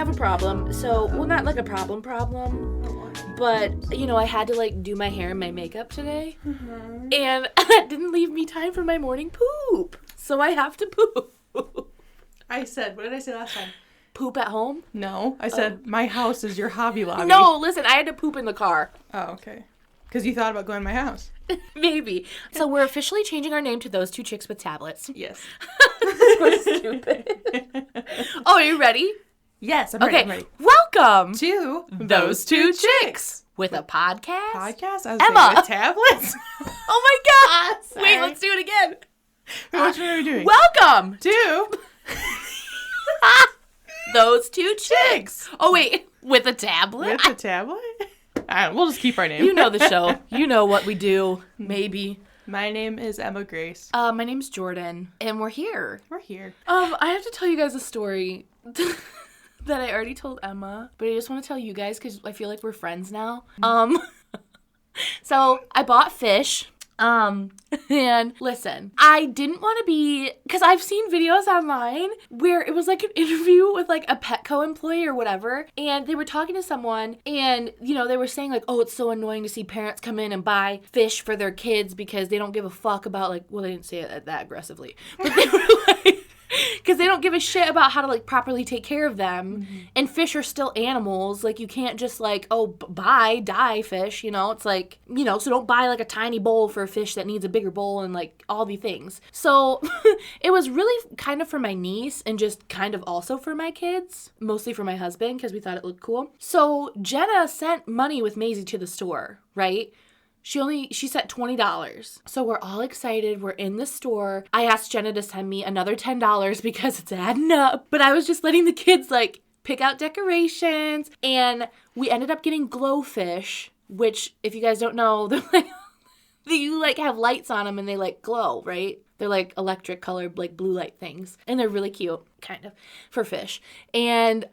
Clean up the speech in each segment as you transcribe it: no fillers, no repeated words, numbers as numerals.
have a problem. So, well, not like a problem, but, you know, I had to, like, do my hair and my makeup today. Mm-hmm. And that didn't leave me time for my morning poop. So I have to poop. What did I say last time? Poop at home? No, I said my house is your Hobby Lobby. No, listen, I had to poop in the car. Oh, okay. Because you thought about going to my house. Maybe. So we're officially changing our name to Those Two Chicks with Tablets. Yes. We're stupid. Oh, are you ready? Yes, I'm ready. Okay, I'm ready. welcome To Those Two Chicks with a podcast. Podcast? I was Emma. saying with tablets. Oh my God. Sorry. Wait, let's do it again. Which one are we doing? Welcome to Those Two Chicks. Oh, wait, with a tablet? With a tablet? We'll just keep our name. You know the show. You know what we do. Maybe. My name is Emma Grace. My name's Jordan, and we're here. We're here. I have to tell you guys a story that I already told Emma, but I just want to tell you guys because I feel like we're friends now. So I bought fish. And listen, I didn't want to be, because I've seen videos online where it was like an interview with like a Petco employee or whatever, and they were talking to someone, and, you know, they were saying like, oh, it's so annoying to see parents come in and buy fish for their kids because they don't give a fuck about, like, well, they didn't say it that aggressively, but they were like, because they don't give a shit about how to, like, properly take care of them. Mm-hmm. And fish are still animals. Like, you can't just, like, die fish, you know? It's like, you know, so don't buy, like, a tiny bowl for a fish that needs a bigger bowl and, like, all the things. So it was really kind of for my niece and just kind of also for my kids. Mostly for my husband because we thought it looked cool. So Jenna sent money with Maisie to the store, right? She sent $20. So we're all excited. We're in the store. I asked Jenna to send me another $10 because it's adding up. But I was just letting the kids, like, pick out decorations. And we ended up getting glowfish, which, if you guys don't know, they're like, you, like, have lights on them and they, like, glow, right? They're, like, electric colored, like, blue light things. And they're really cute, kind of, for fish. And,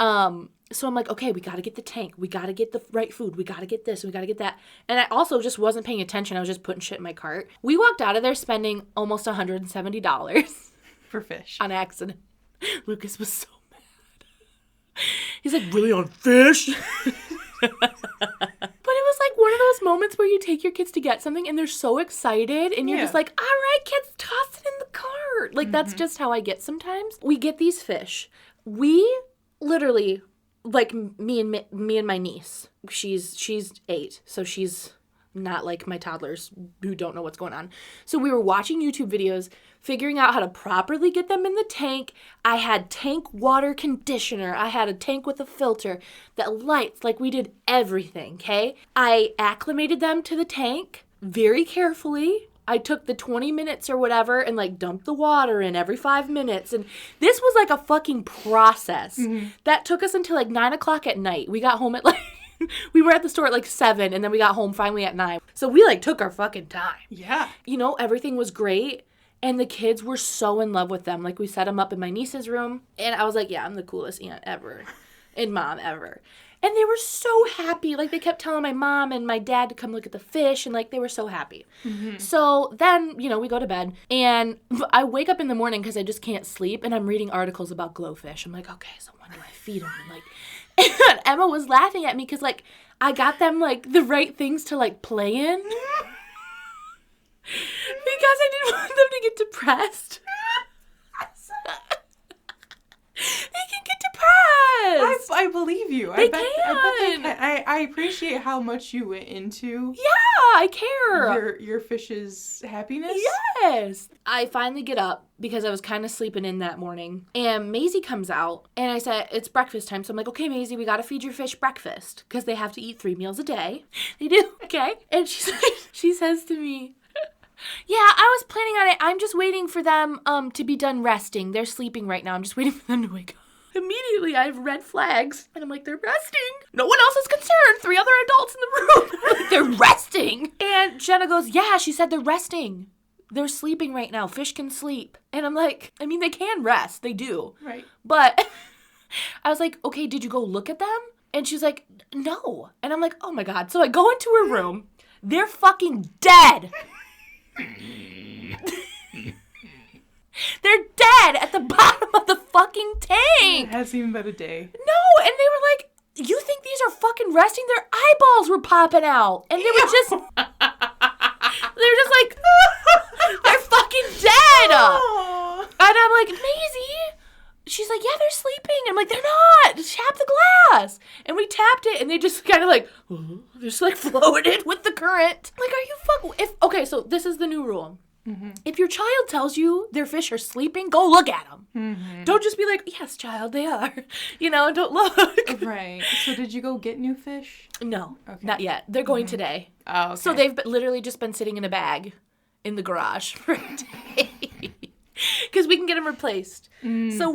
so I'm like, okay, we got to get the tank. We got to get the right food. We got to get this. We got to get that. And I also just wasn't paying attention. I was just putting shit in my cart. We walked out of there spending almost $170 for fish on accident. Lucas was so mad. He's like, really, on fish? But it was like one of those moments where you take your kids to get something and they're so excited and you're just like, all right, kids, toss it in the cart. Like, that's just how I get sometimes. We get these fish. We literally... like me and my niece, she's 8, so she's not like my toddlers who don't know what's going on. So we were watching YouTube videos, figuring out how to properly get them in the tank. I had tank water conditioner. I had a tank with a filter that lights, like we did everything, okay? I acclimated them to the tank very carefully. I took the 20 minutes or whatever and, like, dumped the water in every 5 minutes. And this was, like, a fucking process. Mm-hmm. That took us until, like, 9 o'clock at night. We got home at, like, we were at the store at, like, 7, and then we got home finally at 9. So we, like, took our fucking time. Yeah. You know, everything was great. And the kids were so in love with them. Like, we set them up in my niece's room. And I was like, yeah, I'm the coolest aunt ever. And mom ever. And they were so happy. Like, they kept telling my mom and my dad to come look at the fish. And, like, they were so happy. Mm-hmm. So then, you know, we go to bed. And I wake up in the morning because I just can't sleep. And I'm reading articles about glowfish. I'm like, okay, so when do I feed them? And, like, and Emma was laughing at me because, like, I got them, like, the right things to, like, play in. Because I didn't want them to get depressed. They can get depressed. I believe you. They can. I appreciate how much you went into. Yeah, I care. Your fish's happiness. Yes. I finally get up because I was kind of sleeping in that morning. And Maisie comes out and I said, it's breakfast time. So I'm like, okay, Maisie, we got to feed your fish breakfast because they have to eat 3 meals a day. They do. Okay. And she says to me, yeah, I was planning on it. I'm just waiting for them to be done resting. They're sleeping right now. I'm just waiting for them to wake up. Immediately, I have red flags. And I'm like, they're resting. No one else is concerned. 3 other adults in the room. Like, they're resting. And Jenna goes, yeah, she said they're resting. They're sleeping right now. Fish can sleep. And I'm like, I mean, they can rest. They do. Right. But I was like, okay, did you go look at them? And she's like, no. And I'm like, oh my God. So I go into her room. They're fucking dead. They're dead at the bottom of the fucking tank. It hasn't even been a day. No, and they were like, you think these are fucking resting? Their eyeballs were popping out. And they were just, like, they're fucking dead. Oh. And I'm like, Maisie. She's like, yeah, they're sleeping. I'm like, they're not. Just tap the glass. And we tapped it, and they just kind of like, just like floated with the current. Like, are you okay, so this is the new rule. Mm-hmm. If your child tells you their fish are sleeping, go look at them. Mm-hmm. Don't just be like, yes, child, they are. Don't look. Right. So did you go get new fish? No, not yet. They're going today. Oh, okay. So they've literally just been sitting in a bag in the garage for a day. Because we can get them replaced. So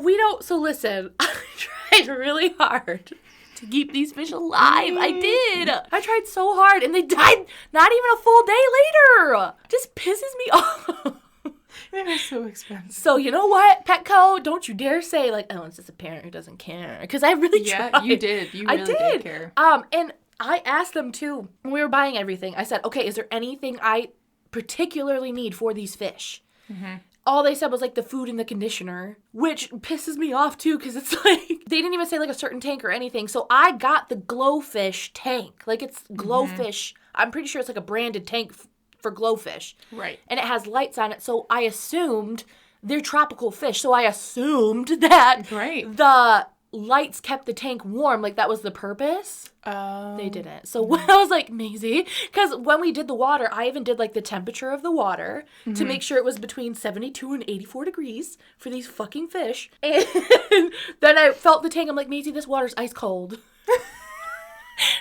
listen, I tried really hard to keep these fish alive. I did. I tried so hard, and they died not even a full day later. Just pisses me off. They're so expensive. So you know what, Petco? Don't you dare say like, oh, it's just a parent who doesn't care. Because I really tried. Yeah, you did. You really did care. And I asked them too when we were buying everything. I said, okay, is there anything I particularly need for these fish? Mm-hmm. All they said was, like, the food and the conditioner, which pisses me off, too, because it's, like, they didn't even say, like, a certain tank or anything. So I got the Glowfish tank. Like, it's Glowfish. I'm pretty sure it's, like, a branded tank for Glowfish. Right. And it has lights on it. So I assumed they're tropical fish. So I assumed that the lights kept the tank warm. Like, that was the purpose. They didn't. So I was like, Maisie, because when we did the water, I even did, like, the temperature of the water to make sure it was between 72 and 84 degrees for these fucking fish. And then I felt the tank. I'm like, Maisie, this water's ice cold.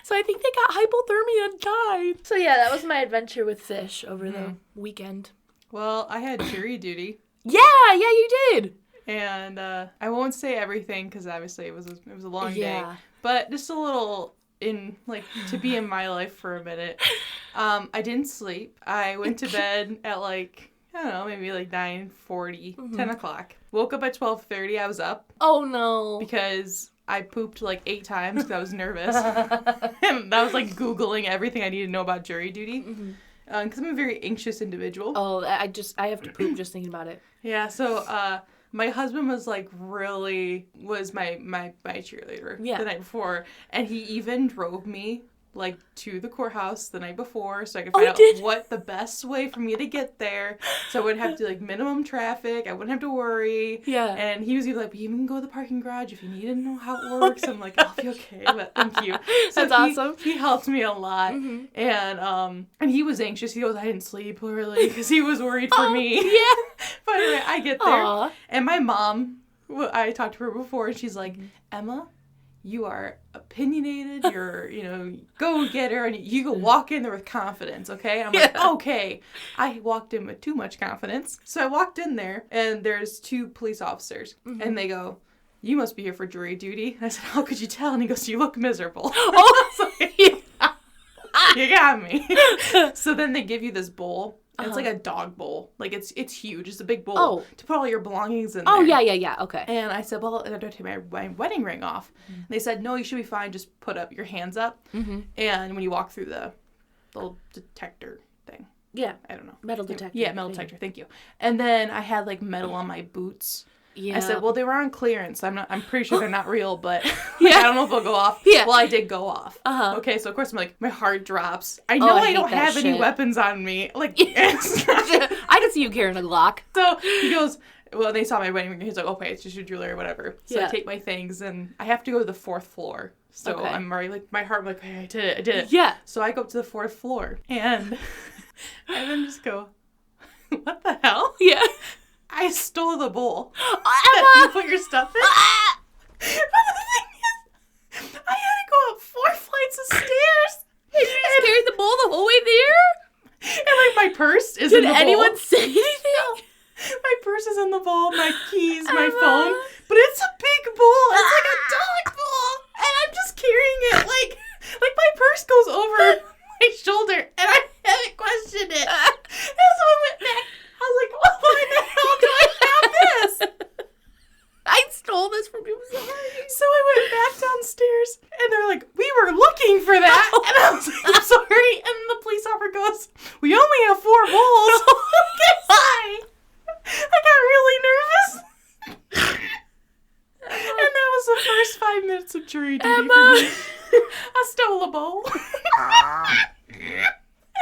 So I think they got hypothermia and died. So yeah, that was my adventure with fish over the weekend. Well, I had jury duty. Yeah, you did. And I won't say everything because obviously it was a long day. But just a little to be in my life for a minute. I didn't sleep. I went to bed at like, I don't know, maybe like 9:40, 10 o'clock. Woke up at 12:30. I was up. Oh no. Because I pooped like 8 times because I was nervous. And I was like Googling everything I needed to know about jury duty. Because I'm a very anxious individual. Oh, I have to poop just thinking about it. Yeah, so my husband was like was my cheerleader the night before, and he even drove me like to the courthouse the night before so I could find out what the best way for me to get there, so I wouldn't have to like minimum traffic, I wouldn't have to worry. Yeah. And he was even like, you can go to the parking garage if you need to know how it works. I'm like, I'll be okay, but thank you. So that's awesome. He helped me a lot. And he was anxious. He goes, I didn't sleep really because he was worried for me. Yeah. But anyway, I get there. And my mom, I talked to her before, and she's like, Emma, you are opinionated, you're, go-getter, and you can walk in there with confidence, okay? And I'm like, okay. I walked in with too much confidence. So I walked in there, and there's 2 police officers, and they go, you must be here for jury duty. And I said, how could you tell? And he goes, you look miserable. So, you got me. So then they give you this bowl. And it's like a dog bowl. Like, it's huge. It's a big bowl to put all your belongings in there. Oh, yeah. Okay. And I said, well, I don't take my wedding ring off. And they said, no, you should be fine. Just put up your hands up. And when you walk through the little detector thing. Yeah. I don't know. Metal detector. Yeah, metal detector. Thank you. And then I had, like, metal on my boots. Yeah. I said, well, they were on clearance. I'm pretty sure they're not real, but I don't know if they'll go off. Yeah. Well, I did go off. Okay, so of course I'm like, my heart drops. I know I don't have any weapons on me. Like, I can see you carrying a Glock. So he goes, well, they saw my wedding ring. He's like, okay, it's just your jewelry or whatever. So I take my things, and I have to go to the 4th floor. So I'm already like, my heart, I'm like, okay, I did it. Yeah. So I go up to the 4th floor, and I then just go, what the hell? Yeah. I stole the bowl Emma! that you put your stuff in. But the thing is, I had to go up 4 flights of stairs. And you just carried the bowl the whole way there? And like my purse is in the bowl. Did anyone say anything? My purse is in the bowl, my keys, my phone. But it's a big bowl. It's like a dog bowl. And I'm just carrying it like my purse goes over my shoulder. And I haven't questioned it. And so I went back. I was like, oh, why the hell do I have this? I stole this from you. I'm sorry. So I went back downstairs, and they're like, we were looking for that. And I was like, I'm sorry. And the police officer goes, we only have 4 bowls. I got really nervous. And that was the first first 5 minutes of jury duty Emma! for me. I stole a bowl.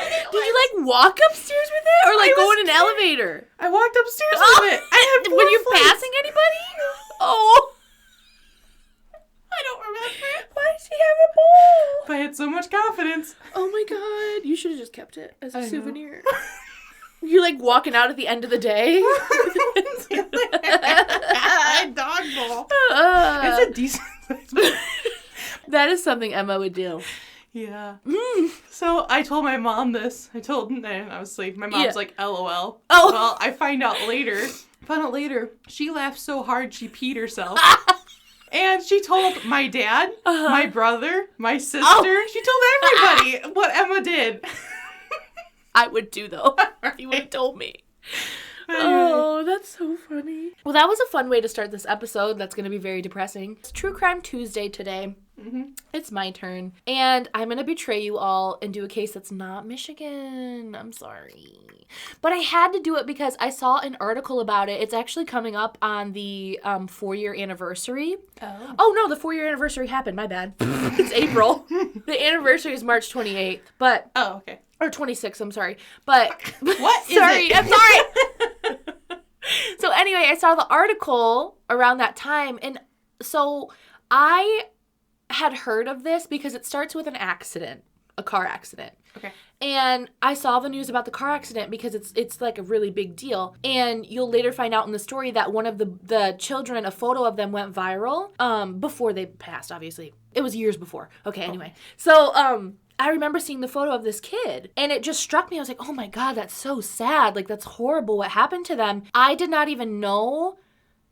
Did you, like, walk upstairs with it? Or, like, go in an elevator? I walked upstairs with it. I had 4 Were you flights. passing anybody? Oh. I don't remember. Why did she have a bowl? But I had so much confidence. Oh, my God. You should have just kept it as a I know. souvenir. You're, like, walking out at the end of the day. Dog bowl. It's It's a decent size bowl. That is something Emma would do. Yeah. So I told my mom this. I was asleep. My mom's like, LOL. Oh. Well, I found out later. She laughed so hard she peed herself. And she told my dad, my brother, my sister. Oh. She told everybody what Emma did. I would too, though. You would have told me. Oh, that's so funny. Well, that was a fun way to start this episode. That's going to be very depressing. It's True Crime Tuesday today. Mm-hmm. It's my turn. And I'm going to betray you all and do a case that's not Michigan. I'm sorry. But I had to do it because I saw an article about it. It's actually coming up on the 4-year anniversary. Oh, no, the 4-year anniversary happened. My bad. It's April. The anniversary is March 28th. But... Oh, okay. Or 26, I'm sorry. But... What is sorry, it? I'm sorry. So anyway, I saw the article around that time. And so I had heard of this because it starts with an accident. A car accident. Okay. And I saw the news about the car accident because it's like a really big deal. And you'll later find out in the story that one of the children, a photo of them went viral before they passed, obviously. It was years before. Okay, anyway. So I remember seeing the photo of this kid and it just struck me. I was like, oh my God, that's so sad. Like, that's horrible what happened to them. I did not even know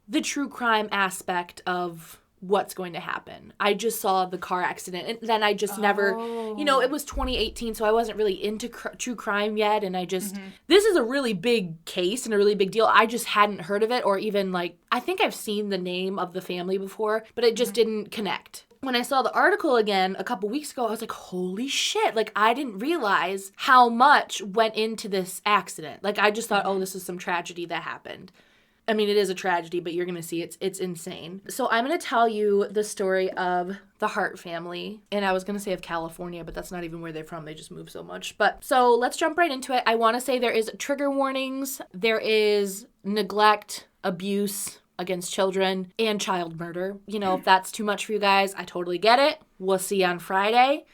the true crime aspect of what's going to happen. I just saw the car accident and then I just never, it was 2018, so I wasn't really into true crime yet, and I just, this is a really big case and a really big deal. I just hadn't heard of it, or even like, I think I've seen the name of the family before, but it just didn't connect. When I saw the article again a couple weeks ago, I was like, holy shit. Like, I didn't realize how much went into this accident. Like, I just thought, oh, this is some tragedy that happened. I mean, it is a tragedy, but you're going to see it's insane. So I'm going to tell you the story of the Hart family. And I was going to say of California, but that's not even where they're from. They just move so much. But so let's jump right into it. I want to say there is trigger warnings. There is neglect, abuse against children, and child murder. You know, if that's too much for you guys, I totally get it. We'll see you on Friday.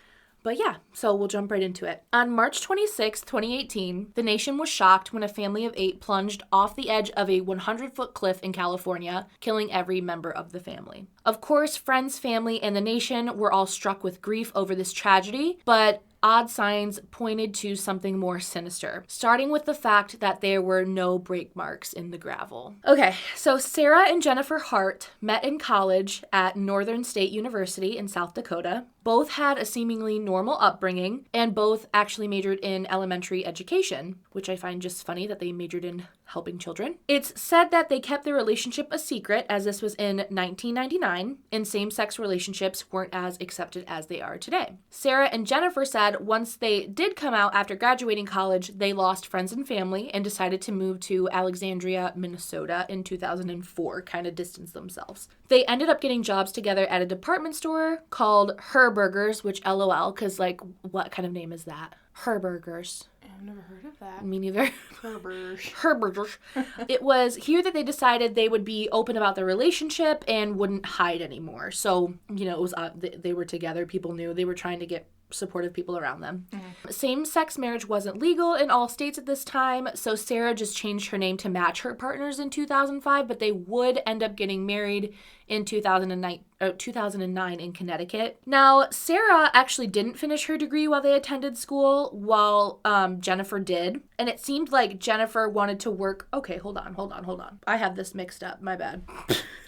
But yeah, so we'll jump right into it. On March 26, 2018, the nation was shocked when a family of 8 plunged off the edge of a 100-foot cliff in California, killing every member of the family. Of course, friends, family, and the nation were all struck with grief over this tragedy, but odd signs pointed to something more sinister, starting with the fact that there were no brake marks in the gravel. Okay, so Sarah and Jennifer Hart met in college at Northern State University in South Dakota. Both had a seemingly normal upbringing, and both actually majored in elementary education, which I find just funny that they majored in helping children. It's said that they kept their relationship a secret, as this was in 1999, and same-sex relationships weren't as accepted as they are today. Sarah and Jennifer said once they did come out after graduating college, they lost friends and family and decided to move to Alexandria, Minnesota in 2004, kind of distance themselves. They ended up getting jobs together at a department store called Burgers, which LOL, because, like, what kind of name is that? Burgers. I've never heard of that. Me neither. Burgers. Burgers. It was here that they decided they would be open about their relationship and wouldn't hide anymore. So, you know, it was they were together. People knew they were trying to get supportive people around them. Same-sex marriage wasn't legal in all states at this time, so Sarah just changed her name to match her partners in 2005, but they would end up getting married in 2009 in Connecticut. Now, Sarah actually didn't finish her degree while they attended school, while Jennifer did, and it seemed like Jennifer wanted to work... Okay, hold on. I have this mixed up. My bad.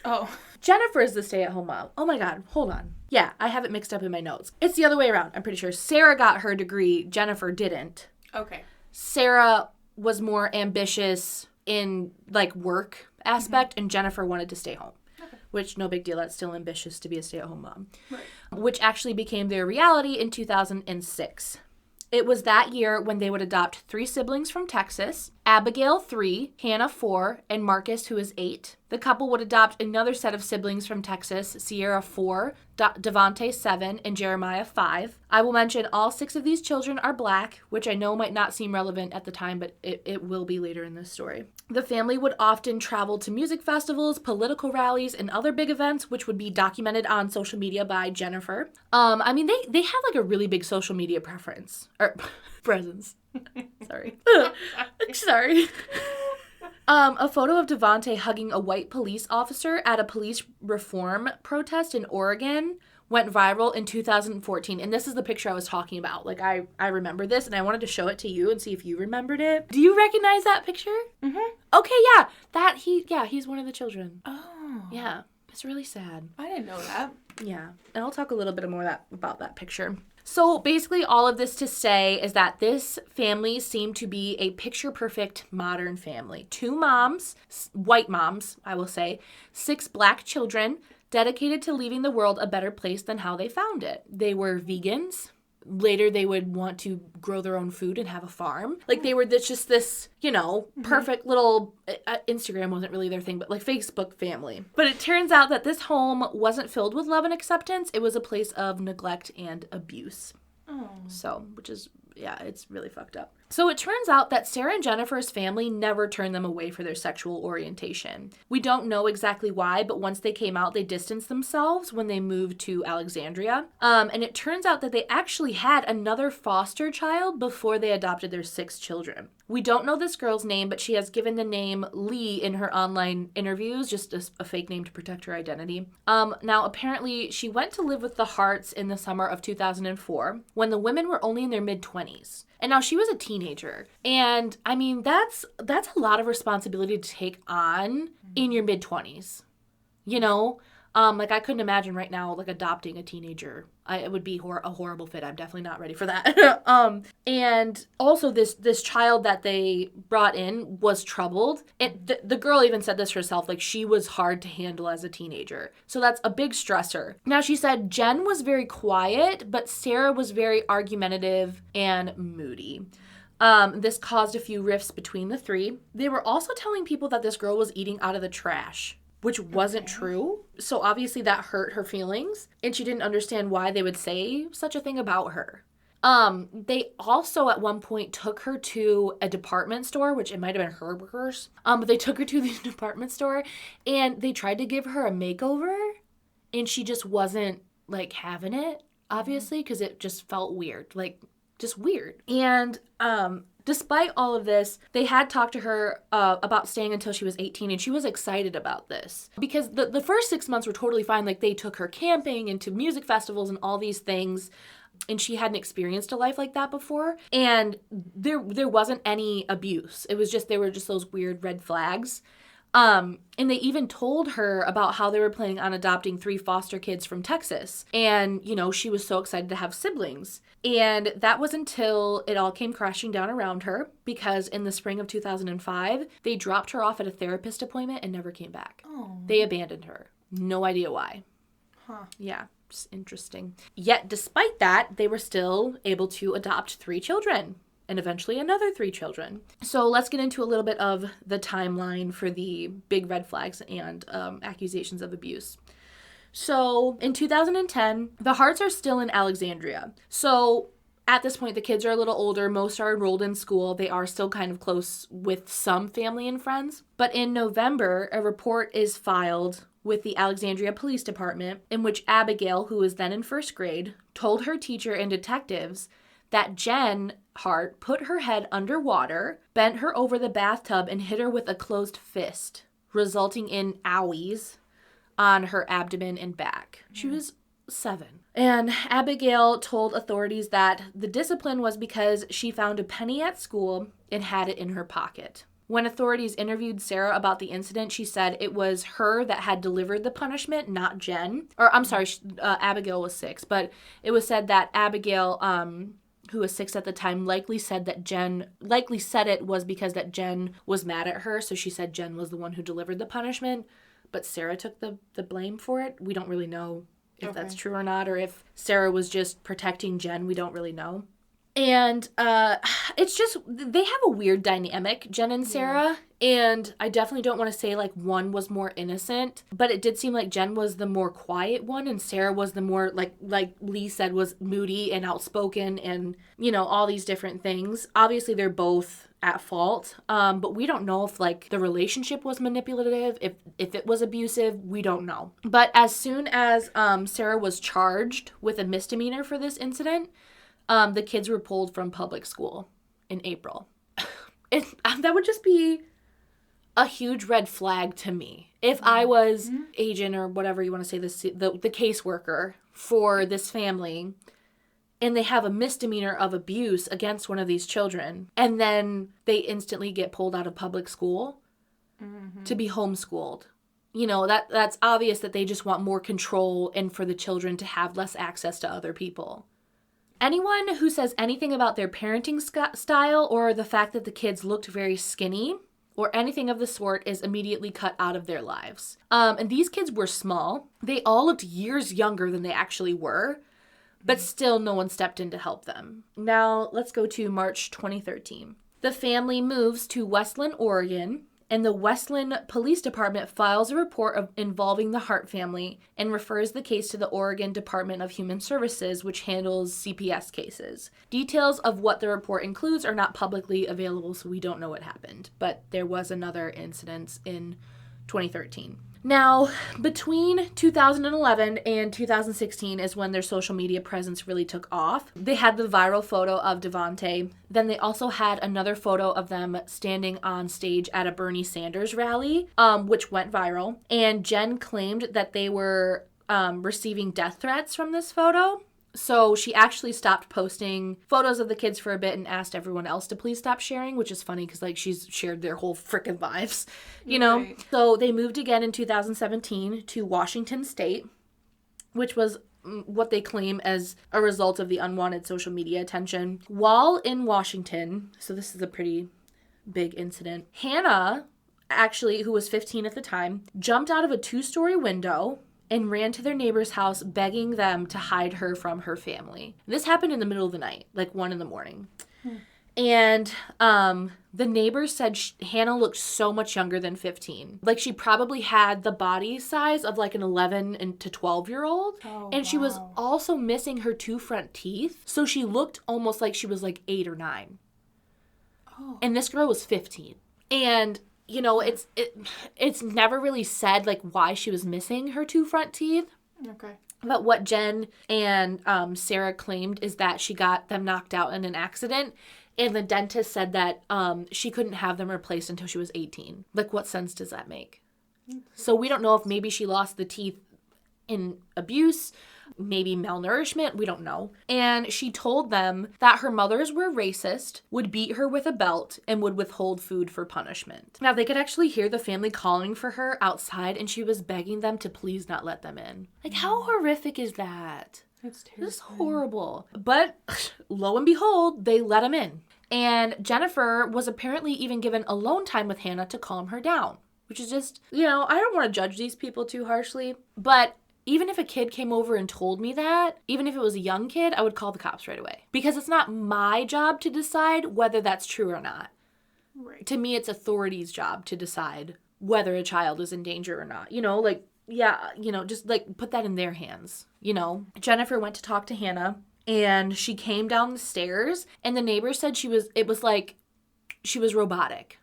Oh. Jennifer is the stay-at-home mom. Oh my God, hold on. Yeah, I have it mixed up in my notes. It's the other way around, I'm pretty sure. Sarah got her degree, Jennifer didn't. Okay. Sarah was more ambitious in, like, work aspect, and Jennifer wanted to stay home. Okay. Which, no big deal, that's still ambitious to be a stay-at-home mom. Right. Which actually became their reality in 2006. It was that year when they would adopt 3 siblings from Texas, Abigail, 3, Hannah, 4, and Marcus, who is 8. The couple would adopt another set of siblings from Texas, Sierra, 4, Devante, 7, and Jeremiah, 5. I will mention all 6 of these children are black, which I know might not seem relevant at the time, but it will be later in this story. The family would often travel to music festivals, political rallies, and other big events, which would be documented on social media by Jennifer. I mean, they have like a really big social media preference. Or presence. Sorry. Sorry. A photo of Devante hugging a white police officer at a police reform protest in Oregon went viral in 2014. And this is the picture I was talking about. Like, I remember this, and I wanted to show it to you and see if you remembered it. Do you recognize that picture? Mm-hmm. Okay, yeah. He's one of the children. Oh. Yeah. It's really sad. I didn't know that. Yeah. And I'll talk a little bit more about that picture. So basically all of this to say is that this family seemed to be a picture-perfect modern family. 2 moms, white moms, I will say, 6 black children, dedicated to leaving the world a better place than how they found it. They were vegans. Later, they would want to grow their own food and have a farm. Like, they were just this, perfect little, Instagram wasn't really their thing, but like Facebook family. But it turns out that this home wasn't filled with love and acceptance. It was a place of neglect and abuse. Oh. So, which is, it's really fucked up. So it turns out that Sarah and Jennifer's family never turned them away for their sexual orientation. We don't know exactly why, but once they came out, they distanced themselves when they moved to Alexandria. And it turns out that they actually had another foster child before they adopted their 6 children. We don't know this girl's name, but she has given the name Lee in her online interviews, just a fake name to protect her identity. Now, apparently, she went to live with the Harts in the summer of 2004, when the women were only in their mid-20s. And now she was a teenager. And I mean, that's a lot of responsibility to take on in your mid-20s. Like I couldn't imagine right now, like adopting a teenager. It would be a horrible fit. I'm definitely not ready for that. And also this child that they brought in was troubled. The girl even said this herself, like she was hard to handle as a teenager. So that's a big stressor. Now she said Jen was very quiet, but Sarah was very argumentative and moody. This caused a few rifts between the 3. They were also telling people that this girl was eating out of the trash, which wasn't true. So obviously that hurt her feelings, and she didn't understand why they would say such a thing about her. They also at one point took her to a department store, which it might have been Herberger's, but they took her to the department store and they tried to give her a makeover, and she just wasn't like having it, obviously, because it just felt weird, like just weird. And, despite all of this, they had talked to her about staying until she was 18, and she was excited about this. Because the first 6 months were totally fine. Like, they took her camping and to music festivals and all these things, and she hadn't experienced a life like that before. And there wasn't any abuse. It was just, there were just those weird red flags. And they even told her about how they were planning on adopting 3 foster kids from Texas. And, she was so excited to have siblings. And that was until it all came crashing down around her, because in the spring of 2005, they dropped her off at a therapist appointment and never came back. Oh. They abandoned her. No idea why. Huh. Yeah, just interesting. Yet, despite that, they were still able to adopt 3 children. And eventually another 3 children. So let's get into a little bit of the timeline for the big red flags and accusations of abuse. So in 2010, the Harts are still in Alexandria. So at this point, the kids are a little older. Most are enrolled in school. They are still kind of close with some family and friends. But in November, a report is filed with the Alexandria Police Department in which Abigail, who was then in 1st grade, told her teacher and detectives that Jen Hart put her head underwater, bent her over the bathtub, and hit her with a closed fist, resulting in owies on her abdomen and back. She was 7. And Abigail told authorities that the discipline was because she found a penny at school and had it in her pocket. When authorities interviewed Sarah about the incident, she said it was her that had delivered the punishment, not Jen. Or, I'm sorry, Abigail was 6, but it was said that Abigail, who was 6 at the time, likely said it was because that Jen was mad at her, so she said Jen was the one who delivered the punishment, but Sarah took the blame for it. We don't really know if that's true or not, or if Sarah was just protecting Jen. We don't really know. And it's just, they have a weird dynamic, Jen and Sarah. And I definitely don't want to say, like, one was more innocent. But it did seem like Jen was the more quiet one. And Sarah was the more, like Lee said, was moody and outspoken and, you know, all these different things. Obviously, they're both at fault. But we don't know if, like, the relationship was manipulative, if it was abusive. We don't know. But as soon as Sarah was charged with a misdemeanor for this incident, the kids were pulled from public school in April. That would just be a huge red flag to me. If I was agent or whatever you want to say, the caseworker for this family, and they have a misdemeanor of abuse against one of these children, and then they instantly get pulled out of public school to be homeschooled. You know, that's obvious that they just want more control and for the children to have less access to other people. Anyone who says anything about their parenting style or the fact that the kids looked very skinny or anything of the sort is immediately cut out of their lives. And these kids were small. They all looked years younger than they actually were, but still no one stepped in to help them. Now, let's go to March 2013. The family moves to Westland, Oregon, and the Westland Police Department files a report involving the Hart family and refers the case to the Oregon Department of Human Services, which handles CPS cases. Details of what the report includes are not publicly available, so we don't know what happened. But there was another incident in 2013. Now, between 2011 and 2016 is when their social media presence really took off. They had the viral photo of Devante. Then they also had another photo of them standing on stage at a Bernie Sanders rally, which went viral. And Jen claimed that they were receiving death threats from this photo. So she actually stopped posting photos of the kids for a bit and asked everyone else to please stop sharing, which is funny because, like, she's shared their whole frickin' lives, you know? Right. So they moved again in 2017 to Washington State, which was what they claim as a result of the unwanted social media attention. While in Washington, so this is a pretty big incident, Hannah, actually, who was 15 at the time, jumped out of a 2-story window and ran to their neighbor's house begging them to hide her from her family. This happened in the middle of the night, like 1 a.m. And the neighbors said Hannah looked so much younger than 15. Like, she probably had the body size of like an 11 to 12-year-old. Oh, and she was also missing her 2 front teeth. So she looked almost like she was like 8 or 9. Oh. And this girl was 15. And you know, it's never really said, like, why she was missing her 2 front teeth. Okay. But what Jen and Sarah claimed is that she got them knocked out in an accident, and the dentist said that she couldn't have them replaced until she was 18. Like, what sense does that make? So we don't know if maybe she lost the teeth in abuse, maybe malnourishment, we don't know. And she told them that her mothers were racist, would beat her with a belt, and would withhold food for punishment. Now, they could actually hear the family calling for her outside, and she was begging them to please not let them in. Like, how horrific is that? That's terrible. This is horrible. But lo and behold, they let them in. And Jennifer was apparently even given alone time with Hannah to calm her down, which is just, you know, I don't want to judge these people too harshly, but even if a kid came over and told me that, even if it was a young kid, I would call the cops right away. Because it's not my job to decide whether that's true or not. Right. To me, it's authority's job to decide whether a child is in danger or not. You know, like, yeah, you know, just like put that in their hands, you know. Jennifer went to talk to Hannah, and she came down the stairs, and the neighbors said it was like she was robotic,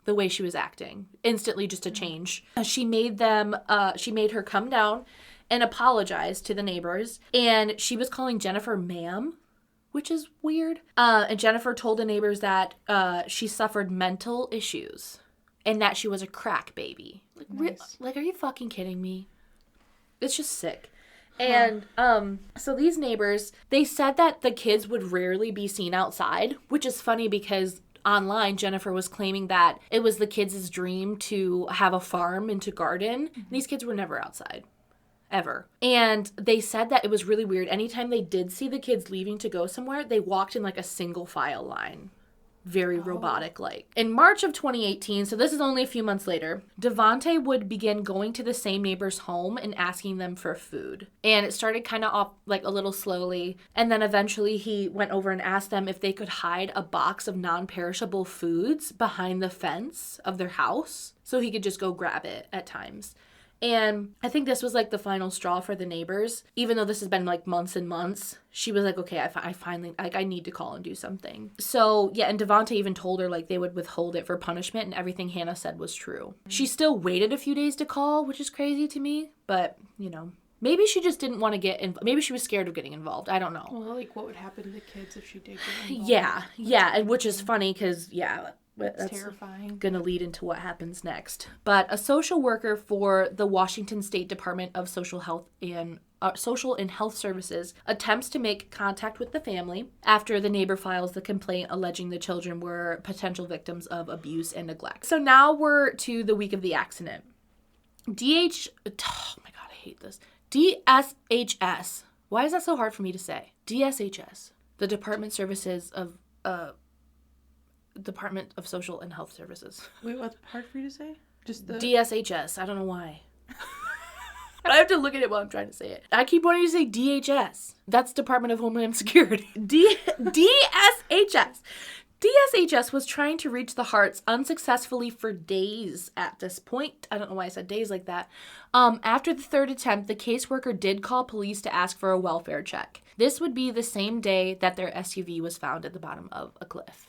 the way she was acting, instantly just a change. She made her come down and apologized to the neighbors, and she was calling Jennifer ma'am, which is weird. And Jennifer told the neighbors that she suffered mental issues and that she was a crack baby. Like, nice. Like, are you fucking kidding me? It's just sick. And so these neighbors, they said that the kids would rarely be seen outside, which is funny because online, Jennifer was claiming that it was the kids' dream to have a farm and to garden. Mm-hmm. These kids were never outside. Ever. And they said that it was really weird. Anytime they did see the kids leaving to go somewhere, they walked in like a single file line. very robotic-like. In March of 2018, so this is only a few months later, Devante would begin going to the same neighbor's home and asking them for food. And it started kind of off like a little slowly. And then eventually he went over and asked them if they could hide a box of non-perishable foods behind the fence of their house so he could just go grab it at times. And I think this was like the final straw for the neighbors. Even though this has been like months and months, she was like, okay, I finally, like, I need to call and do something. So, yeah, and Devante even told her like they would withhold it for punishment, and everything Hannah said was true. She still waited a few days to call, which is crazy to me, but, you know, maybe she just didn't want to get involved. Maybe she was scared of getting involved. I don't know. Well, like, what would happen to the kids if she did get involved? Yeah, and which is funny because, yeah, that's terrifying. Going to lead into what happens next. But a social worker for the Washington State Department of Social and Health Services attempts to make contact with the family after the neighbor files the complaint alleging the children were potential victims of abuse and neglect. So now we're to the week of the accident. Oh my God, I hate this. DSHS. Why is that so hard for me to say? DSHS. The Department of Social and Health Services. Wait, what's hard for you to say? Just the DSHS. I don't know why. I have to look at it while I'm trying to say it. I keep wanting to say DHS. That's Department of Homeland Security. DSHS. DSHS was trying to reach the Harts unsuccessfully for days at this point. I don't know why I said days like that. After the third attempt, the caseworker did call police to ask for a welfare check. This would be the same day that their SUV was found at the bottom of a cliff.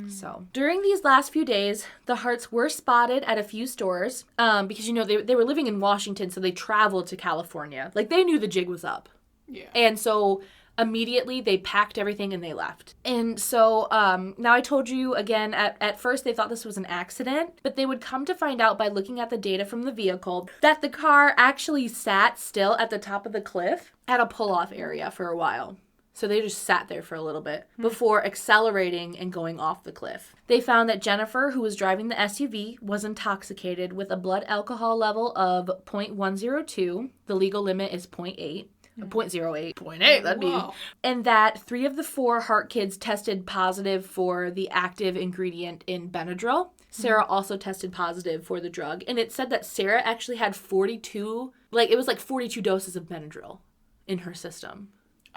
So during these last few days, the Harts were spotted at a few stores because, you know, they were living in Washington, so they traveled to California. Like, they knew the jig was up. Yeah. And so immediately they packed everything and they left. And so now I told you again, at first they thought this was an accident, but they would come to find out by looking at the data from the vehicle that the car actually sat still at the top of the cliff at a pull-off area for a while. So they just sat there for a little bit before accelerating and going off the cliff. They found that Jennifer, who was driving the SUV, was intoxicated with a blood alcohol level of 0.102. The legal limit is 0.8. 0.08. 0.8, that'd be. Wow. And that 3 of the 4 Hart kids tested positive for the active ingredient in Benadryl. Sarah also tested positive for the drug. And it said that Sarah actually had 42 doses of Benadryl in her system.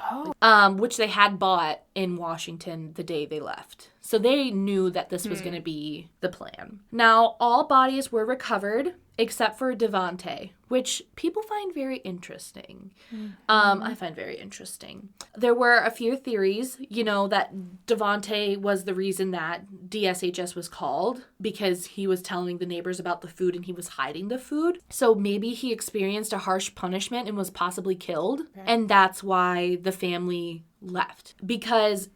Oh. Which they had bought in Washington the day they left. So they knew that this was going to be the plan. Now, all bodies were recovered except for Devante, which people find very interesting. I find very interesting. There were a few theories, you know, that Devante was the reason that DSHS was called because he was telling the neighbors about the food and he was hiding the food. So maybe he experienced a harsh punishment and was possibly killed. Okay. And that's why the family left. Because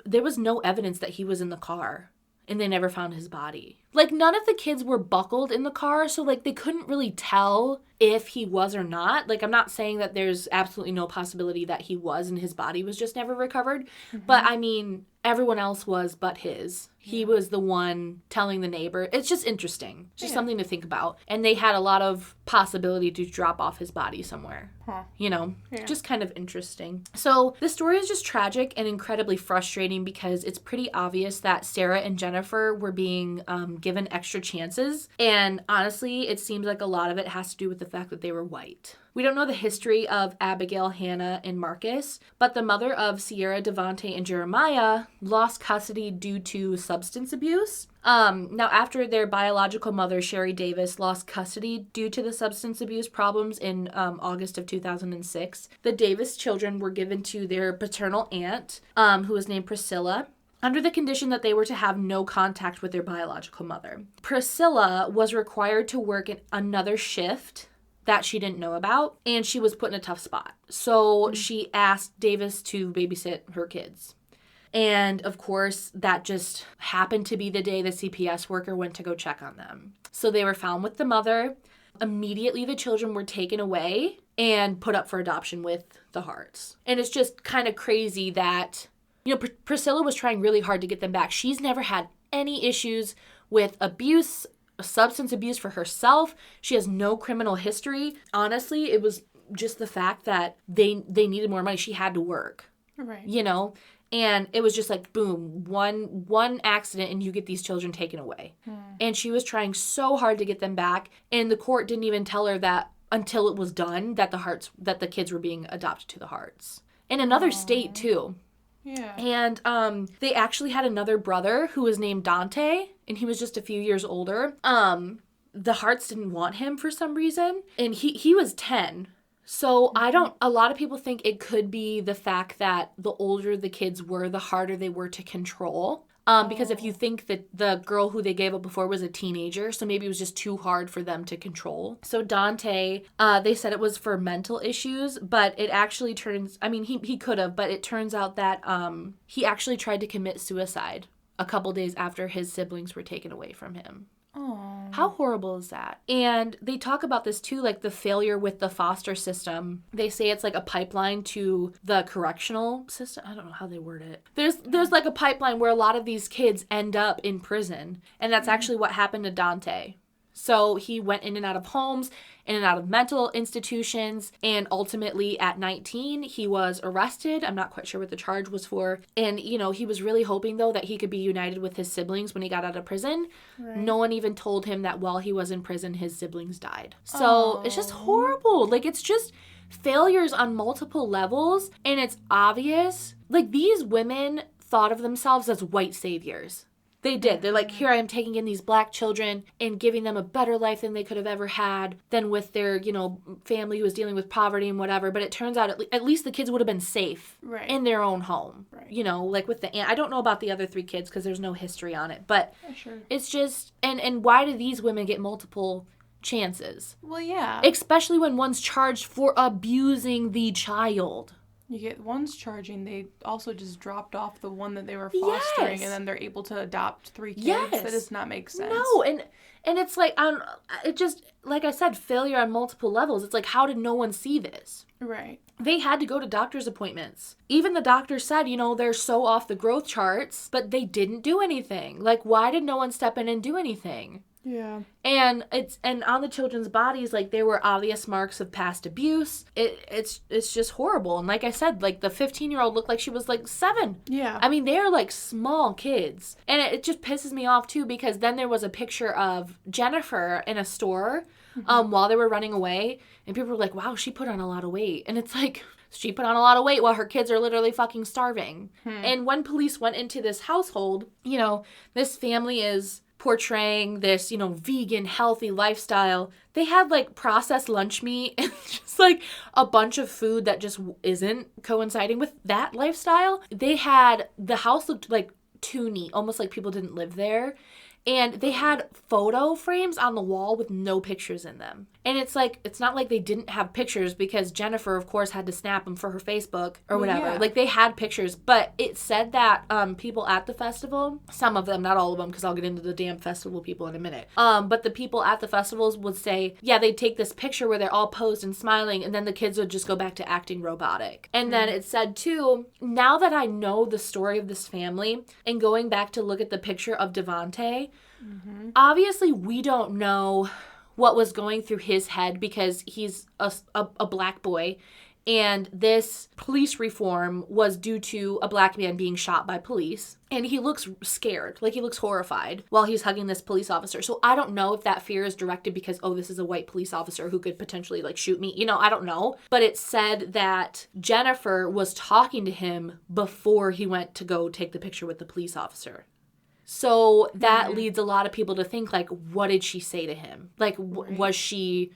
there was no evidence that he was in the car. And they never found his body. Like, none of the kids were buckled in the car, so, like, they couldn't really tell if he was or not. Like, I'm not saying that there's absolutely no possibility that he was and his body was just never recovered. But, I mean, everyone else was but his. He was the one telling the neighbor. It's just interesting. Just something to think about. And they had a lot of possibility to drop off his body somewhere. You know? Just kind of interesting. So the story is just tragic and incredibly frustrating because it's pretty obvious that Sarah and Jennifer were being given extra chances. And honestly, it seems like a lot of it has to do with the fact that they were white. We don't know the history of Abigail, Hannah, and Marcus, but the mother of Sierra, Devante, and Jeremiah lost custody due to substance abuse. Now, after their biological mother, Sherry Davis, lost custody due to the substance abuse problems in August of 2006, the Davis children were given to their paternal aunt, who was named Priscilla, under the condition that they were to have no contact with their biological mother. Priscilla was required to work in another shift that she didn't know about, and she was put in a tough spot. So she asked Davis to babysit her kids. And, of course, that just happened to be the day the CPS worker went to go check on them. So they were found with the mother. Immediately, the children were taken away and put up for adoption with the Harts. And it's just kind of crazy that, you know, Priscilla was trying really hard to get them back. She's never had any issues with abuse, substance abuse for herself. She has no criminal history. Honestly, it was just the fact that they needed more money. She had to work. Right. You know? And it was just like, boom, one accident and you get these children taken away. And she was trying so hard to get them back. And the court didn't even tell her that until it was done that the kids were being adopted to the Harts. In another state, too. Yeah. And they actually had another brother who was named Dante, and he was just a few years older. The Harts didn't want him for some reason, and he was 10. So a lot of people think it could be the fact that the older the kids were, the harder they were to control. Because if you think that the girl who they gave up before was a teenager, so maybe it was just too hard for them to control. So Dante, they said it was for mental issues, but it actually he could have, but it turns out that he actually tried to commit suicide a couple days after his siblings were taken away from him. Oh. How horrible is that? And they talk about this too, like the failure with the foster system. They say it's like a pipeline to the correctional system. I don't know how they word it. There's like a pipeline where a lot of these kids end up in prison. And that's actually what happened to Dante. So he went in and out of homes, in and out of mental institutions, and ultimately at 19, he was arrested. I'm not quite sure what the charge was for. And, he was really hoping, though, that he could be united with his siblings when he got out of prison. Right. No one even told him that while he was in prison, his siblings died. So It's just horrible. Like, it's just failures on multiple levels, and it's obvious. Like, these women thought of themselves as white saviors. They did. They're like, here I am taking in these black children and giving them a better life than they could have ever had than with their, family who was dealing with poverty and whatever. But it turns out at least the kids would have been safe in their own home. Right. Like with the aunt. I don't know about the other 3 kids because there's no history on it. But It's just, and why do these women get multiple chances? Well, yeah. Especially when one's charged for abusing the child. You get one's charging. They also just dropped off the one that they were fostering, and then they're able to adopt 3 kids. Yes. That does not make sense. No, and it's like it just, like I said, failure on multiple levels. It's like, how did no one see this? Right. They had to go to doctor's appointments. Even the doctor said, they're so off the growth charts, but they didn't do anything. Like, why did no one step in and do anything? Yeah. And on the children's bodies, like, there were obvious marks of past abuse. It's just horrible. And like I said, like, the 15-year-old looked like she was like 7. Yeah. I mean, they're like small kids. And it just pisses me off too, because then there was a picture of Jennifer in a store while they were running away, and people were like, wow, she put on a lot of weight. And it's like, she put on a lot of weight while her kids are literally fucking starving. And when police went into this household, this family is portraying this, vegan, healthy lifestyle. They had like processed lunch meat and just like a bunch of food that just isn't coinciding with that lifestyle. The house looked like too neat, almost like people didn't live there. And they had photo frames on the wall with no pictures in them. And it's like, it's not like they didn't have pictures, because Jennifer, of course, had to snap them for her Facebook or whatever. Yeah. Like, they had pictures. But it said that people at the festival, some of them, not all of them, because I'll get into the damn festival people in a minute. But the people at the festivals would say, yeah, they'd take this picture where they're all posed and smiling, and then the kids would just go back to acting robotic. And then it said, too, now that I know the story of this family, and going back to look at the picture of Devante, obviously we don't know what was going through his head, because he's a black boy, and this police reform was due to a black man being shot by police, and he looks scared, like he looks horrified while he's hugging this police officer. So I don't know if that fear is directed because, oh, this is a white police officer who could potentially like shoot me, I don't know. But it said that Jennifer was talking to him before he went to go take the picture with the police officer. So that leads a lot of people to think, like, what did she say to him? Like, was she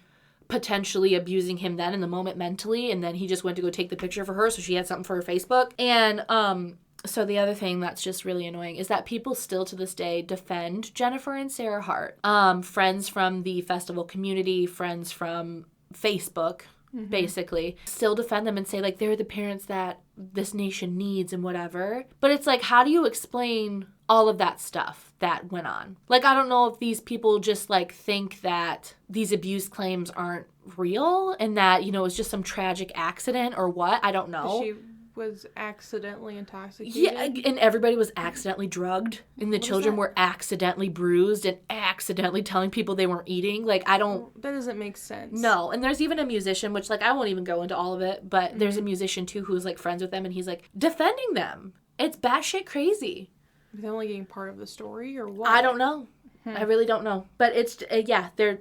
potentially abusing him then in the moment mentally, and then he just went to go take the picture for her so she had something for her Facebook? And so the other thing that's just really annoying is that people still to this day defend Jennifer and Sarah Hart. Friends from the festival community, friends from Facebook, basically, still defend them and say, like, they're the parents that this nation needs and whatever. But it's like, how do you explain all of that stuff that went on? Like, I don't know if these people just like think that these abuse claims aren't real and that, it's just some tragic accident or what. I don't know. She was accidentally intoxicated. Yeah, and everybody was accidentally drugged, and the children were accidentally bruised and accidentally telling people they weren't eating. Like, I don't... That doesn't make sense. No, and there's even a musician, which, like, I won't even go into all of it, but there's a musician, too, who's, like, friends with them, and he's, like, defending them. It's batshit crazy. Are they only getting part of the story or what? I don't know. I really don't know. But it's, they're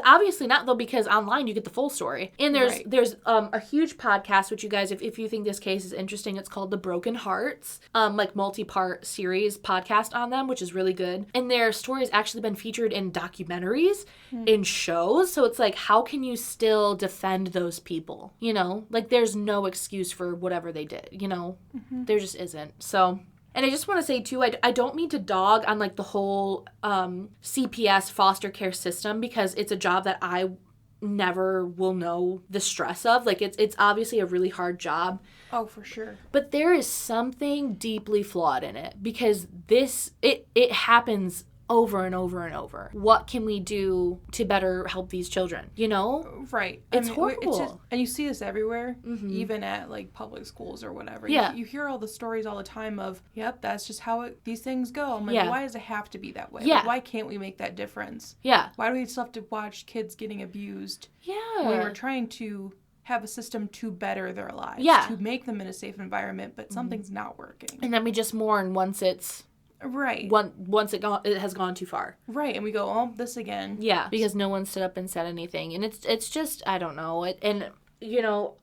obviously not, though, because online you get the full story. And there's a huge podcast, which you guys, if you think this case is interesting, it's called The Broken Hearts, like multi-part series podcast on them, which is really good. And their story has actually been featured in documentaries, in shows. So it's like, how can you still defend those people? You know, like there's no excuse for whatever they did, you know? There just isn't. So... And I just want to say, too, I don't mean to dog on, like, the whole CPS foster care system, because it's a job that I never will know the stress of. Like, it's obviously a really hard job. Oh, for sure. But there is something deeply flawed in it, because it happens over and over and over. What can we do to better help these children? You know? Right. It's horrible. It's just, and you see this everywhere, even at like public schools or whatever. Yeah. You hear all the stories all the time of, yep, that's just how these things go. I'm like, why does it have to be that way? Yeah. Like, why can't we make that difference? Yeah. Why do we still have to watch kids getting abused? Yeah. When we're trying to have a system to better their lives. Yeah. To make them in a safe environment, but something's not working. And then we just mourn once it's... Right. Once it has gone too far. Right, and we go, oh, this again. Yeah, because no one stood up and said anything. And it's just, I don't know. And, you know,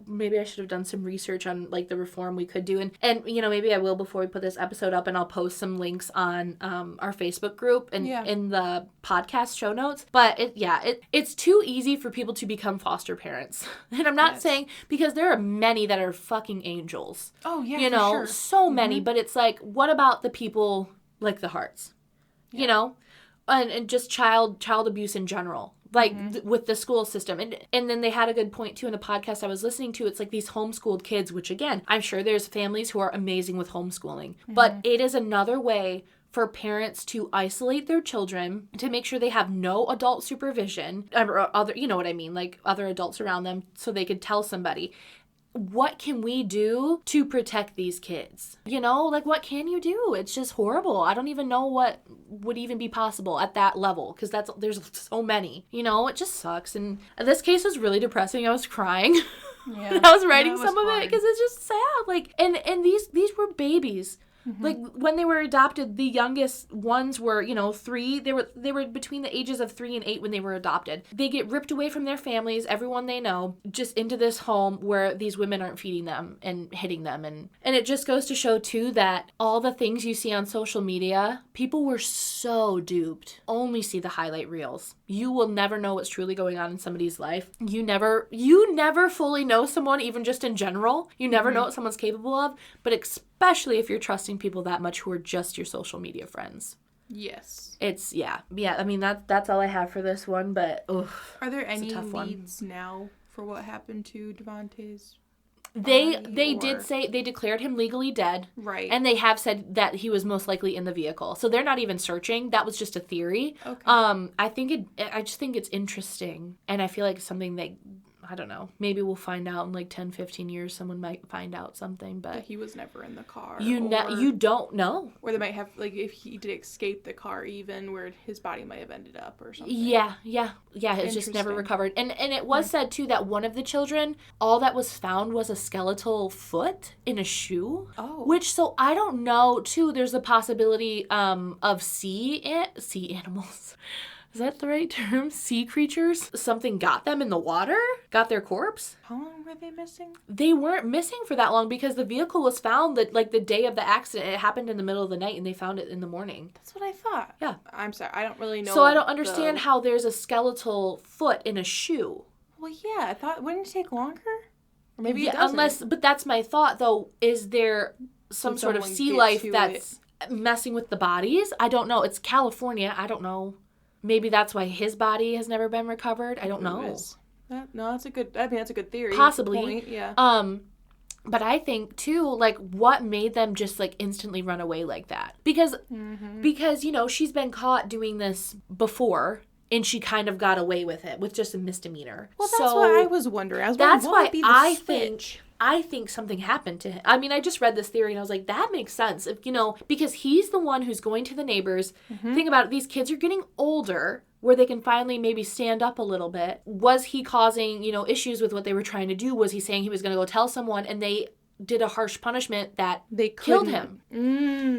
maybe I should have done some research on, like, the reform we could do. And you know, maybe I will before we put this episode up, and I'll post some links on our Facebook group and in the podcast show notes. But, it's too easy for people to become foster parents. And I'm not saying, because there are many that are fucking angels. Oh, yeah, you know, sure. so many. But it's like, what about the people like the Harts? You know? And just child abuse in general. Like, with the school system. And then they had a good point, too, in a podcast I was listening to. It's like these homeschooled kids, which, again, I'm sure there's families who are amazing with homeschooling. But it is another way for parents to isolate their children, to make sure they have no adult supervision, or other, you know what I mean, like other adults around them, so they could tell somebody. What can we do to protect these kids? You know, like, what can you do? It's just horrible. I don't even know what would even be possible at that level, because there's so many. You know, it just sucks. And this case was really depressing. I was crying. Yeah. I was writing some of it because it's just sad. Like, and these were babies. Like, when they were adopted, the youngest ones were, you know, 3. They were between the ages of 3 and 8 when they were adopted. They get ripped away from their families, everyone they know, just into this home where these women aren't feeding them and hitting them. And it just goes to show, too, that all the things you see on social media, people were so duped. Only see the highlight reels. You will never know what's truly going on in somebody's life. You never fully know someone, even just in general. You never know what someone's capable of, but especially if you're trusting people that much who are just your social media friends. Yes. It's, yeah, I mean, that's all I have for this one, but, oof. Are there any leads now for what happened to Devante's They did say they declared him legally dead. Right. And they have said that he was most likely in the vehicle. So they're not even searching. That was just a theory. Okay. I just think it's interesting. And I feel like it's something that, I don't know, maybe we'll find out in like 10, 15 years. Someone might find out something, but he was never in the car. You don't know. Or they might have, like, if he did escape the car, even where his body might have ended up or something. Yeah. It's just never recovered. And it was said too that one of the children, all that was found was a skeletal foot in a shoe. Oh. Which, so I don't know too. There's a possibility of sea animals. Is that the right term? Sea creatures? Something got them in the water? Got their corpse? How long were they missing? They weren't missing for that long because the vehicle was found like the day of the accident. It happened in the middle of the night and they found it in the morning. That's what I thought. Yeah. I'm sorry. I don't really know. So I don't understand how there's a skeletal foot in a shoe. Well, yeah. I thought, wouldn't it take longer? Or maybe it doesn't. But that's my thought though. Is there some sort of sea life that's messing with the bodies? I don't know. It's California. I don't know. Maybe that's why his body has never been recovered. I don't know. That's a good theory. Possibly. Point, yeah. But I think too, like, what made them just like instantly run away like that? Because you know, she's been caught doing this before. And she kind of got away with it, with just a misdemeanor. Well, that's what I was wondering. That's why I think something happened to him. I mean, I just read this theory and I was like, that makes sense. If, you know, because he's the one who's going to the neighbors. Think about it. These kids are getting older where they can finally maybe stand up a little bit. Was he causing, you know, issues with what they were trying to do? Was he saying he was going to go tell someone and they did a harsh punishment that they killed him.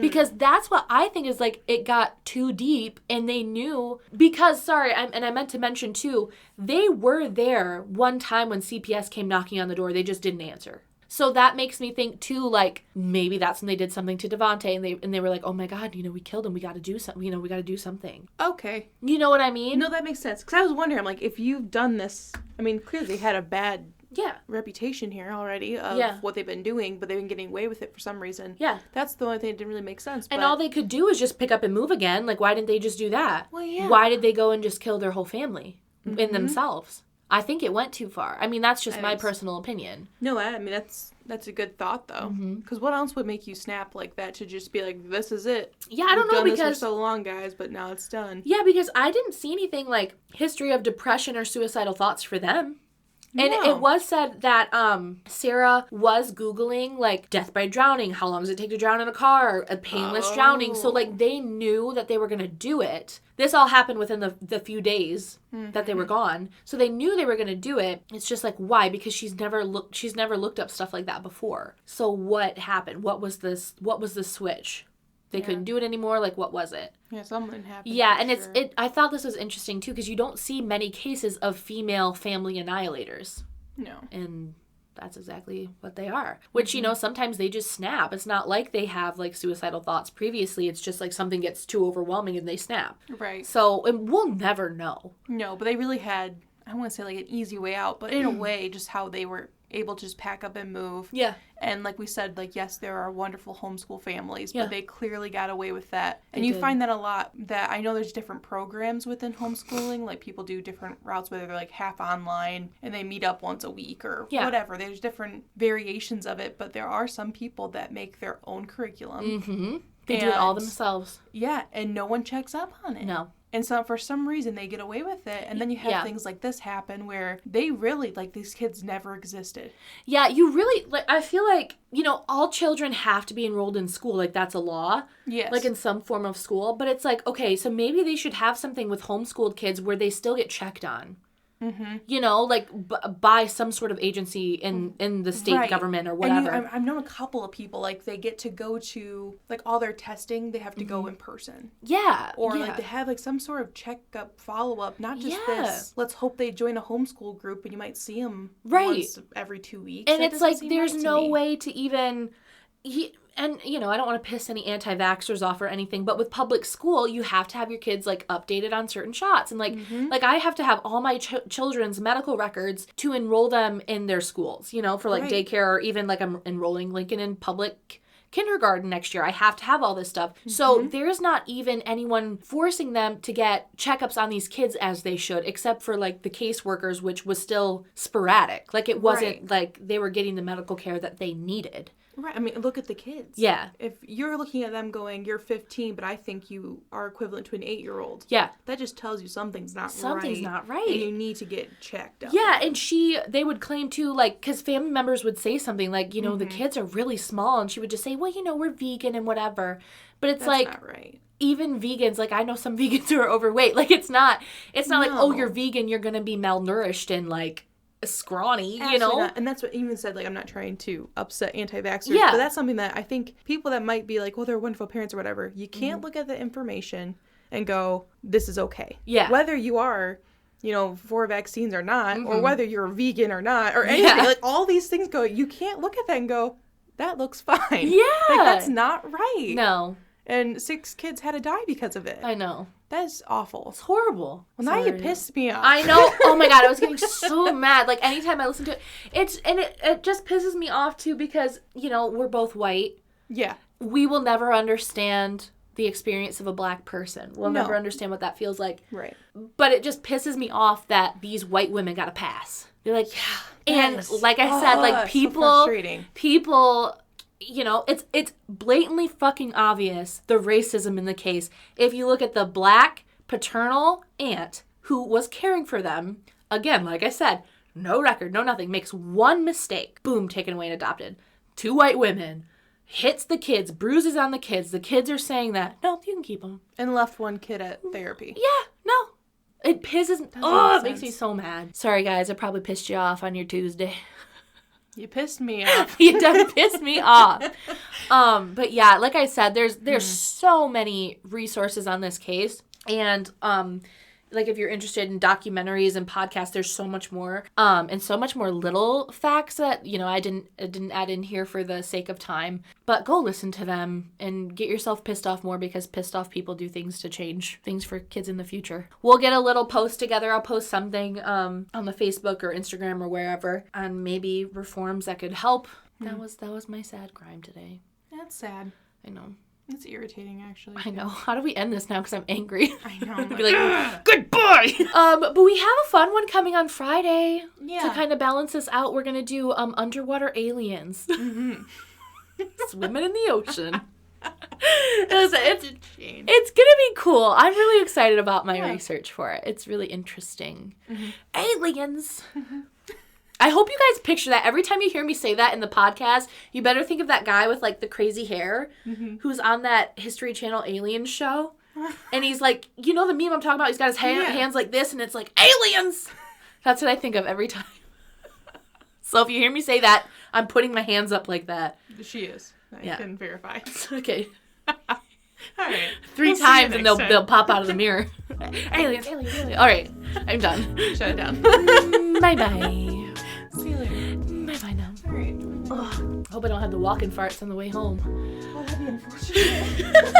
Because that's what I think is like, it got too deep and they knew, because, and I meant to mention too, they were there one time when CPS came knocking on the door. They just didn't answer. So that makes me think too, like, maybe that's when they did something to Devante and they were like, oh my God, you know, we killed him. We got to do something. You know, we got to do something. Okay. You know what I mean? No, that makes sense. Because I was wondering, I'm like, if you've done this, I mean, clearly they had a bad reputation here already of what they've been doing, but they've been getting away with it for some reason. Yeah. That's the only thing that didn't really make sense. And all they could do is just pick up and move again. Like, why didn't they just do that? Well, yeah. Why did they go and just kill their whole family in themselves? I think it went too far. I mean, that's just my personal opinion. No, I mean, that's a good thought, though. Because what else would make you snap like that to just be like, this is it? Yeah, I don't know, because... We've done this for so long, guys, but now it's done. Yeah, because I didn't see anything like history of depression or suicidal thoughts for them. And it was said that Sarah was Googling, like, death by drowning. How long does it take to drown in a car? A painless drowning. So, like, they knew that they were going to do it. This all happened within the few days that they were gone. So they knew they were going to do it. It's just like, why? Because she's never looked up stuff like that before. So what happened? What was the switch? They couldn't do it anymore. Like, what was it? Yeah, something happened. Yeah, and I thought this was interesting, too, because you don't see many cases of female family annihilators. No. And that's exactly what they are. Which, you know, sometimes they just snap. It's not like they have, like, suicidal thoughts previously. It's just, like, something gets too overwhelming and they snap. Right. So, and we'll never know. No, but they really had, I don't want to say, like, an easy way out, but in a way, just how they were able to just pack up and move. Yeah. And like we said, like, yes, there are wonderful homeschool families, but they clearly got away with that. And you find that a lot, that I know there's different programs within homeschooling, like people do different routes, whether they're like half online and they meet up once a week or whatever. There's different variations of it, but there are some people that make their own curriculum. They do it all themselves. Yeah, and no one checks up on it. No. And so for some reason they get away with it. And then you have things like this happen where they really, like, these kids never existed. Yeah, you really, like, I feel like, you know, all children have to be enrolled in school. Like, that's a law. Yes. Like, in some form of school. But it's like, okay, so maybe they should have something with homeschooled kids where they still get checked on. You know, like, by some sort of agency in the state government or whatever. And I've known a couple of people, like, they get to go to, like, all their testing, they have to go in person. Yeah. Or, like, they have, like, some sort of checkup, follow-up, not just this, let's hope they join a homeschool group and you might see them once every 2 weeks. And that it's like, there's no way to even... And, you know, I don't want to piss any anti-vaxxers off or anything, but with public school, you have to have your kids, like, updated on certain shots. And, like, like I have to have all my children's medical records to enroll them in their schools, you know, for, like, daycare, or even, like, I'm enrolling Lincoln in public kindergarten next year. I have to have all this stuff. So there's not even anyone forcing them to get checkups on these kids as they should, except for, like, the caseworkers, which was still sporadic. Like, it wasn't like they were getting the medical care that they needed. Right. I mean, look at the kids. Yeah. If you're looking at them going, you're 15, but I think you are equivalent to an 8-year-old. Yeah. That just tells you something's not right. Something's not right. And you need to get checked out. Yeah, and they would claim too, like, because family members would say something like, you know, the kids are really small, and she would just say, well, you know, we're vegan and whatever. But it's That's not right. Even vegans, like, I know some vegans who are overweight. Like, it's not like, oh, you're vegan, you're going to be malnourished and, like, scrawny, you know? Not. And that's what even said, like, I'm not trying to upset anti-vaxxers, but that's something that I think people that might be like, well, they're wonderful parents or whatever, you can't look at the information and go, this is okay. Yeah. Whether you are, you know, for vaccines or not, or whether you're a vegan or not, or anything, like, all these things go, you can't look at that and go, that looks fine. Yeah. Like, that's not right. No. And 6 kids had to die because of it. I know. That is awful. It's horrible. Well, now you pissed me off. I know. Oh my God, I was getting so mad. Like, anytime I listen to it, it just pisses me off too, because, you know, we're both white. Yeah. We will never understand the experience of a black person. We'll never understand what that feels like. Right. But it just pisses me off that these white women got a pass. They're like, yeah. And like I said, like, people, you know, it's blatantly fucking obvious, the racism in the case. If you look at the black paternal aunt who was caring for them, again, like I said, no record, no nothing, makes one mistake, boom, taken away and adopted. 2 white women, hits the kids, bruises on the kids are saying that, no, you can keep them. And left 1 kid at therapy. Yeah, no. It pisses, it makes me so mad. Sorry guys, I probably pissed you off on your Tuesday. You pissed me off. You done pissed me off. But yeah, like I said, there's so many resources on this case. And like if you're interested in documentaries and podcasts, there's so much more. And so much more little facts that, I didn't add in here for the sake of time. But go listen to them and get yourself pissed off more, because pissed off people do things to change things for kids in the future. We'll get a little post together. I'll post something on the Facebook or Instagram or wherever on maybe reforms that could help. That was my sad crime today. That's sad. I know. It's irritating, actually. I know. How do we end this now? Because I'm angry. I know. Be like, goodbye! But we have a fun one coming on Friday. Yeah. To kind of balance this out, we're going to do underwater aliens. Mm-hmm. Swimming in the ocean. It's going to be cool. I'm really excited about my research for it. It's really interesting. Mm-hmm. Aliens. Mm-hmm. I hope you guys picture that. Every time you hear me say that in the podcast, you better think of that guy with, like, the crazy hair who's on that History Channel alien show. And he's like, the meme I'm talking about? He's got his hands like this, and it's like, aliens! That's what I think of every time. So if you hear me say that, I'm putting my hands up like that. She is. I can verify. Okay. All right. 3 times, and they'll pop out of the mirror. Aliens. All right. I'm done. Shut it down. Bye-bye. See you later. Bye-bye now. All right. Hope I don't have the walking farts on the way home. Oh, that'd be unfortunate.